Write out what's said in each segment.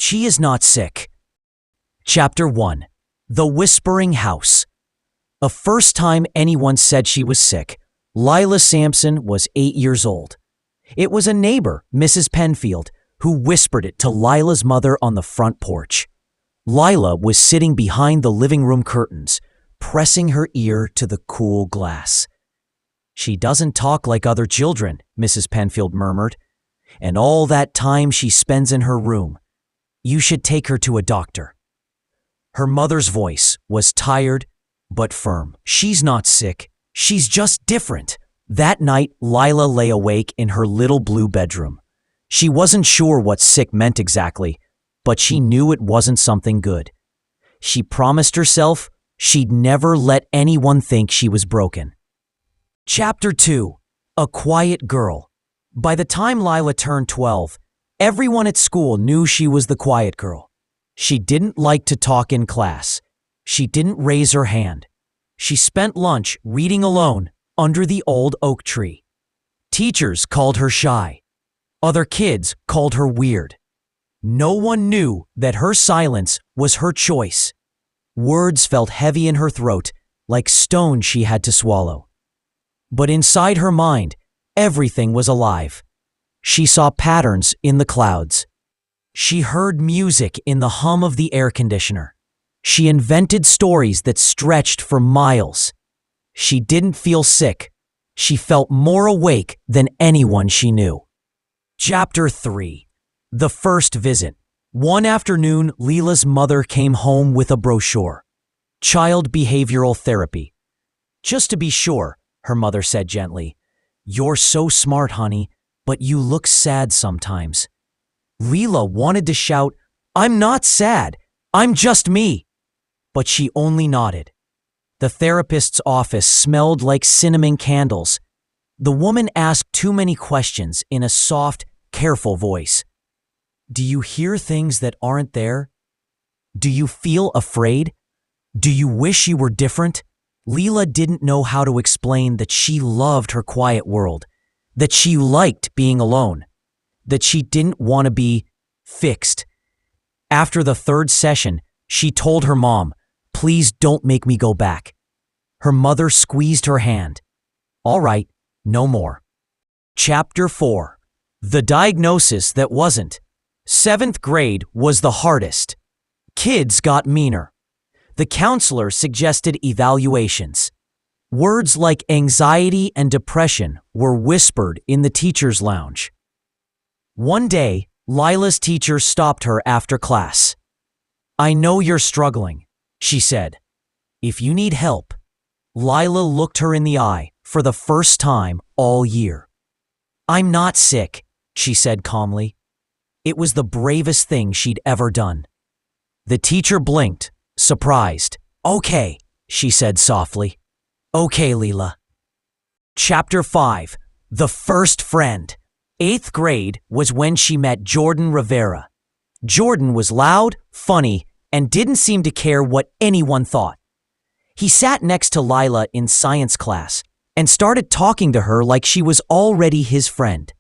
She is not sick. Chapter 1. The Whispering House. The first time anyone said she was sick, Lila Sampson was 8 years old. It was a neighbor, Mrs. Penfield, who whispered it to Lila's mother on the front porch. Lila was sitting behind the living room curtains, pressing her ear to the cool glass. "She doesn't talk like other children," Mrs. Penfield murmured. "And all that time she spends in her room. You should take her to a doctor." Her mother's voice was tired but firm. "She's not sick. She's just different." That night, Lila lay awake in her little blue bedroom. She wasn't sure what sick meant exactly, but she knew it wasn't something good. She promised herself she'd never let anyone think she was broken. Chapter 2. A Quiet Girl. By the time Lila turned 12, everyone at school knew she was the quiet girl. She didn't like to talk in class. She didn't raise her hand. She spent lunch reading alone under the old oak tree. Teachers called her shy. Other kids called her weird. No one knew that her silence was her choice. Words felt heavy in her throat, like stones she had to swallow. But inside her mind, everything was alive. She saw patterns in the clouds. She heard music in the hum of the air conditioner. She invented stories that stretched for miles. She didn't feel sick. She felt more awake than anyone she knew. Chapter 3. The First Visit. One afternoon, Lila's mother came home with a brochure. Child Behavioral Therapy. "Just to be sure," her mother said gently. "You're so smart, honey, but you look sad sometimes." Lila wanted to shout, "I'm not sad. I'm just me." But she only nodded. The therapist's office smelled like cinnamon candles. The woman asked too many questions in a soft, careful voice. "Do you hear things that aren't there? Do you feel afraid? Do you wish you were different?" Lila didn't know how to explain that she loved her quiet world, that she liked being alone, that she didn't want to be fixed. After the third session, she told her mom, "Please don't make me go back." Her mother squeezed her hand. "All right, no more." Chapter 4. The Diagnosis That Wasn't. 7th grade was the hardest. Kids got meaner. The counselor suggested evaluations. Words like anxiety and depression were whispered in the teacher's lounge. One day, Lila's teacher stopped her after class. "I know you're struggling," she said. "If you need help." Lila looked her in the eye for the first time all year. "I'm not sick," she said calmly. It was the bravest thing she'd ever done. The teacher blinked, surprised. "Okay," she said softly. "Okay, Lila." Chapter 5. The First Friend. 8th grade was when she met Jordan Rivera. Jordan was loud, funny, and didn't seem to care what anyone thought. He sat next to Lila in science class and started talking to her like she was already his friend.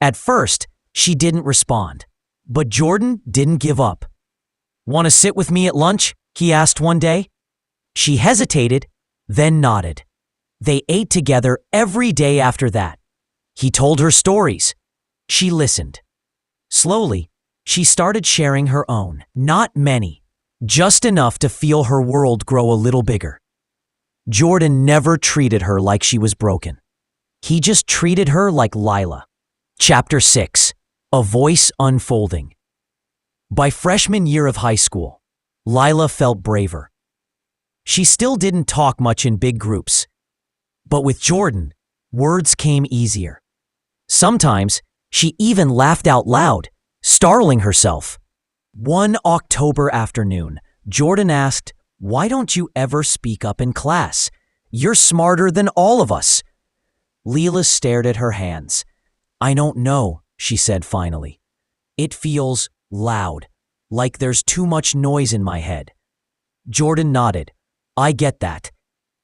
At first, she didn't respond, but Jordan didn't give up. "Want to sit with me at lunch?" he asked one day. She hesitated, then nodded. They ate together every day after that. He told her stories. She listened. Slowly, she started sharing her own. Not many, just enough to feel her world grow a little bigger. Jordan never treated her like she was broken. He just treated her like Lila. Chapter 6. A Voice Unfolding. By freshman year of high school, Lila felt braver. She still didn't talk much in big groups. But with Jordan, words came easier. Sometimes, she even laughed out loud, startling herself. One October afternoon, Jordan asked, "Why don't you ever speak up in class? You're smarter than all of us." Lila stared at her hands. "I don't know," she said finally. "It feels loud, like there's too much noise in my head." Jordan nodded. "I get that."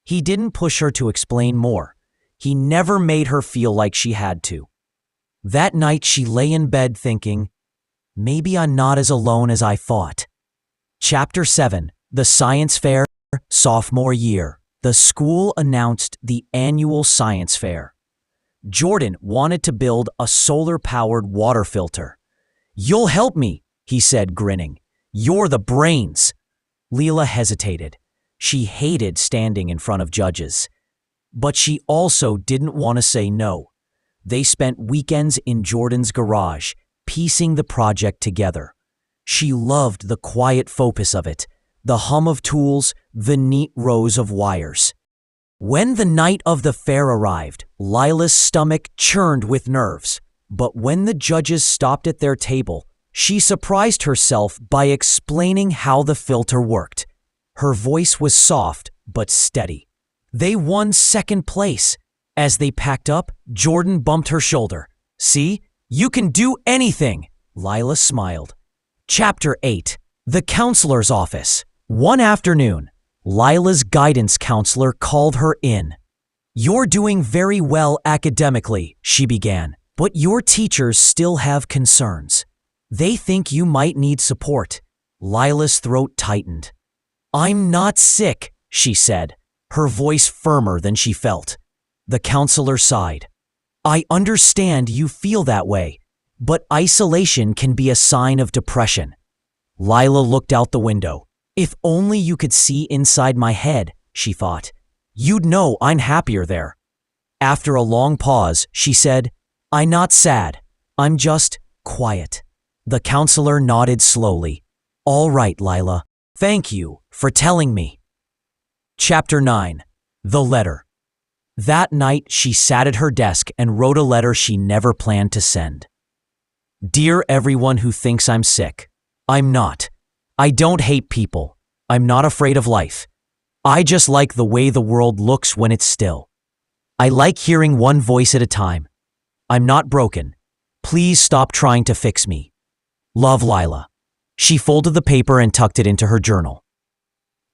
He didn't push her to explain more. He never made her feel like she had to. That night she lay in bed thinking, Maybe I'm not as alone as I thought. Chapter 7. The Science Fair, Sophomore Year. The school announced the annual science fair. Jordan wanted to build a solar-powered water filter. "You'll help me," he said, grinning. "You're the brains." Leela hesitated. She hated standing in front of judges. But she also didn't want to say no. They spent weekends in Jordan's garage, piecing the project together. She loved the quiet focus of it, the hum of tools, the neat rows of wires. When the night of the fair arrived, Lila's stomach churned with nerves. But when the judges stopped at their table, she surprised herself by explaining how the filter worked. Her voice was soft but steady. They won second place. As they packed up, Jordan bumped her shoulder. "See? You can do anything!" Lila smiled. Chapter 8. The Counselor's Office. One afternoon, Lila's guidance counselor called her in. "You're doing very well academically," she began, "but your teachers still have concerns. They think you might need support." Lila's throat tightened. "I'm not sick," she said, her voice firmer than she felt. The counselor sighed. "I understand you feel that way, but isolation can be a sign of depression." Lila looked out the window. "If only you could see inside my head," she thought. "You'd know I'm happier there." After a long pause, she said, "I'm not sad. I'm just quiet." The counselor nodded slowly. "All right, Lila. Thank you for telling me." Chapter 9. The Letter. That night, she sat at her desk and wrote a letter she never planned to send. "Dear everyone who thinks I'm sick, I'm not. I don't hate people. I'm not afraid of life. I just like the way the world looks when it's still. I like hearing one voice at a time. I'm not broken. Please stop trying to fix me. Love, Lila." She folded the paper and tucked it into her journal.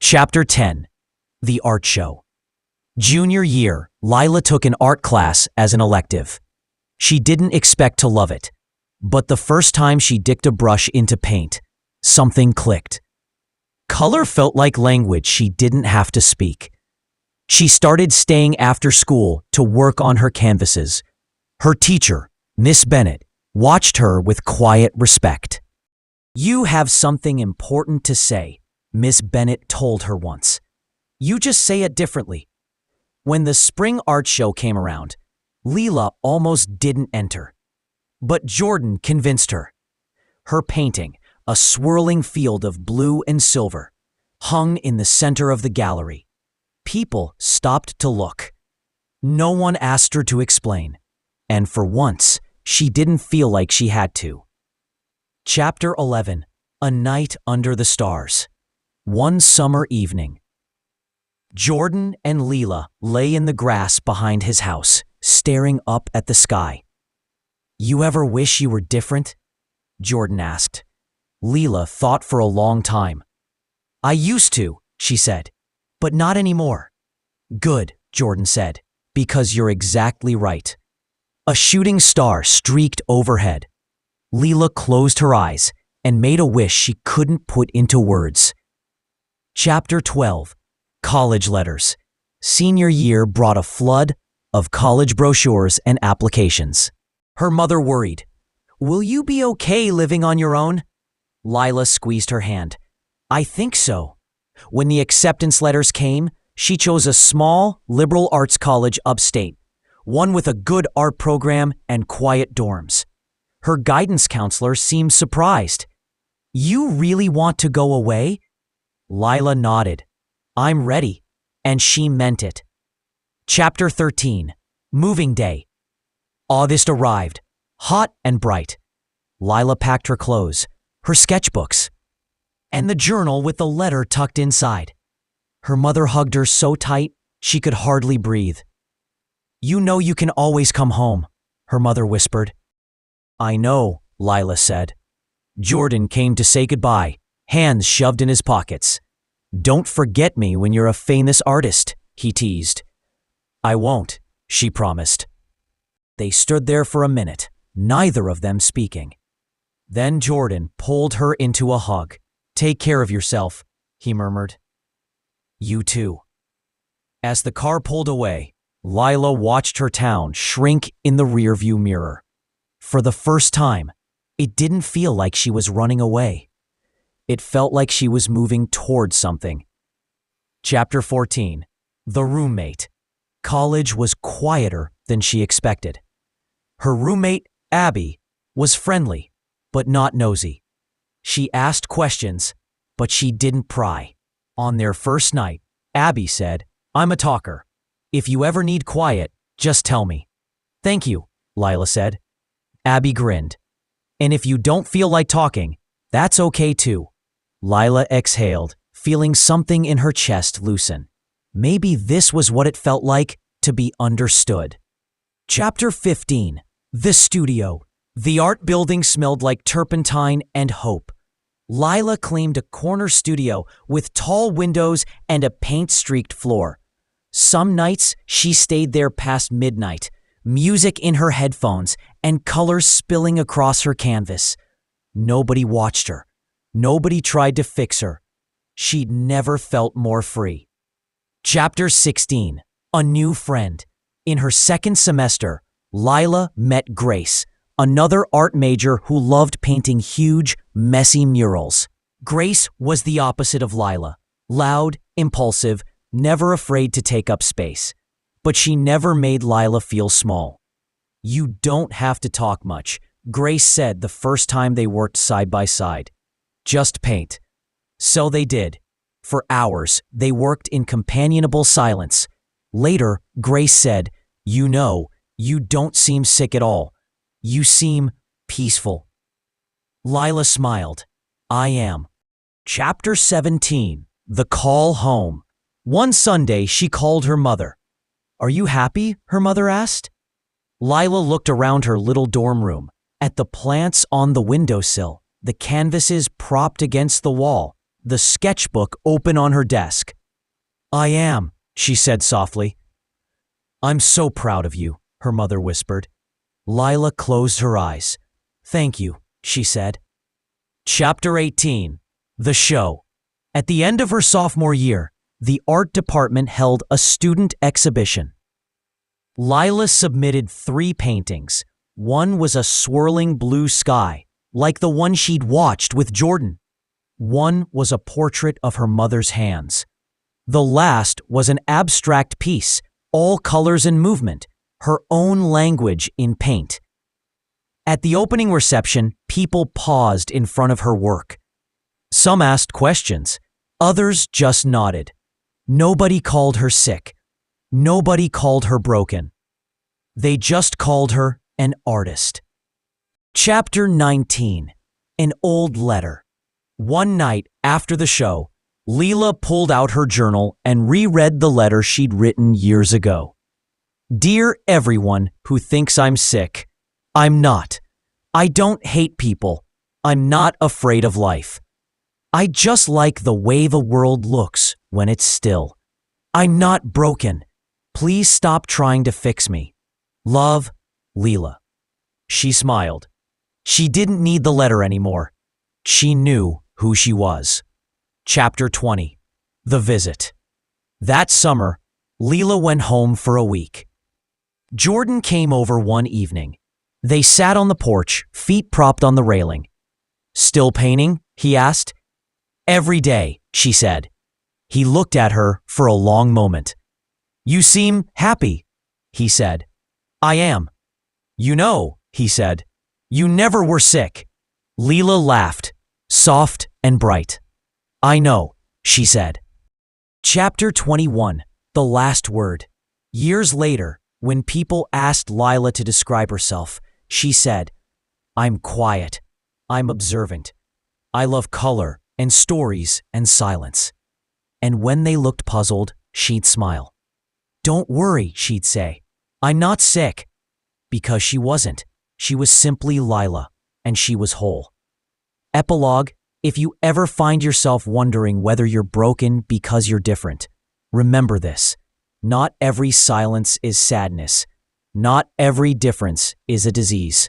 Chapter 10. The Art Show. Junior year, Lila took an art class as an elective. She didn't expect to love it, but the first time she dipped a brush into paint, something clicked. Color felt like language she didn't have to speak. She started staying after school to work on her canvases. Her teacher, Miss Bennett, watched her with quiet respect. "You have something important to say," Miss Bennett told her once. "You just say it differently." When the spring art show came around, Leela almost didn't enter. But Jordan convinced her. Her painting, a swirling field of blue and silver, hung in the center of the gallery. People stopped to look. No one asked her to explain, and for once, she didn't feel like she had to. Chapter 11. A Night Under the Stars. One summer evening. Jordan and Leela lay in the grass behind his house, staring up at the sky. "You ever wish you were different?" Jordan asked. Leela thought for a long time. "I used to," she said, "but not anymore." "Good," Jordan said, "because you're exactly right." A shooting star streaked overhead. Leela closed her eyes and made a wish she couldn't put into words. Chapter 12. College Letters. Senior year brought a flood of college brochures and applications. Her mother worried. "Will you be okay living on your own?" Lila squeezed her hand. "I think so." When the acceptance letters came, she chose a small, liberal arts college upstate, one with a good art program and quiet dorms. Her guidance counselor seemed surprised. "You really want to go away?" Lila nodded. "I'm ready," and she meant it. Chapter 13. Moving Day. August arrived, hot and bright. Lila packed her clothes, her sketchbooks, and the journal with the letter tucked inside. Her mother hugged her so tight she could hardly breathe. "You know you can always come home," her mother whispered. "I know," Lila said. Jordan came to say goodbye, hands shoved in his pockets. "Don't forget me when you're a famous artist," he teased. "I won't," she promised. They stood there for a minute, neither of them speaking. Then Jordan pulled her into a hug. "Take care of yourself," he murmured. "You too." As the car pulled away, Lila watched her town shrink in the rearview mirror. For the first time, it didn't feel like she was running away. It felt like she was moving toward something. Chapter 14. The Roommate. College was quieter than she expected. Her roommate, Abby, was friendly, but not nosy. She asked questions, but she didn't pry. On their first night, Abby said, "I'm a talker. If you ever need quiet, just tell me." "Thank you," Lila said. Abby grinned. "And if you don't feel like talking, that's okay too." Lila exhaled, feeling something in her chest loosen. Maybe this was what it felt like to be understood. Chapter 15. The Studio. The art building smelled like turpentine and hope. Lila claimed a corner studio with tall windows and a paint-streaked floor. Some nights she stayed there past midnight, music in her headphones and colors spilling across her canvas. Nobody watched her. Nobody tried to fix her. She'd never felt more free. Chapter 16. A New Friend. In her second semester, Lila met Grace, another art major who loved painting huge, messy murals. Grace was the opposite of Lila, loud, impulsive, never afraid to take up space. But she never made Lila feel small. "You don't have to talk much," Grace said the first time they worked side by side. "Just paint." So they did. For hours, they worked in companionable silence. Later, Grace said, "You know, you don't seem sick at all. You seem peaceful." Lila smiled. "I am." Chapter 17. The Call Home. One Sunday, she called her mother. "Are you happy?" her mother asked. Lila looked around her little dorm room, at the plants on the windowsill, the canvases propped against the wall, the sketchbook open on her desk. "I am," she said softly. "I'm so proud of you," her mother whispered. Lila closed her eyes. "Thank you," she said. Chapter 18. The Show. At the end of her sophomore year, the art department held a student exhibition. Lila submitted 3 paintings. One was a swirling blue sky, like the one she'd watched with Jordan. One was a portrait of her mother's hands. The last was an abstract piece, all colors and movement, her own language in paint. At the opening reception, people paused in front of her work. Some asked questions, others just nodded. Nobody called her sick. Nobody called her broken. They just called her an artist. Chapter 19. An Old Letter. One night after the show, Lila pulled out her journal and reread the letter she'd written years ago. "Dear everyone who thinks I'm sick, I'm not. I don't hate people. I'm not afraid of life. I just like the way the world looks when it's still. I'm not broken. Please stop trying to fix me. Love, Lila." She smiled. She didn't need the letter anymore. She knew who she was. Chapter 20. The Visit. That summer, Lila went home for a week. Jordan came over one evening. They sat on the porch, feet propped on the railing. "Still painting?" he asked. "Every day," she said. He looked at her for a long moment. "You seem happy," he said. "I am." "You know," he said, "you never were sick." Lila laughed, soft and bright. "I know," she said. Chapter 21. The Last Word. Years later, when people asked Lila to describe herself, she said, "I'm quiet. I'm observant. I love color and stories and silence." And when they looked puzzled, she'd smile. "Don't worry," she'd say. "I'm not sick." Because she wasn't. She was simply Lila, and she was whole. Epilogue. If you ever find yourself wondering whether you're broken because you're different, remember this. Not every silence is sadness. Not every difference is a disease.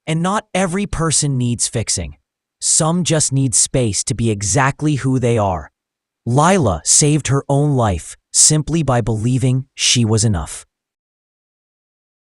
And not every person needs fixing. Some just need space to be exactly who they are. Lila saved her own life simply by believing she was enough.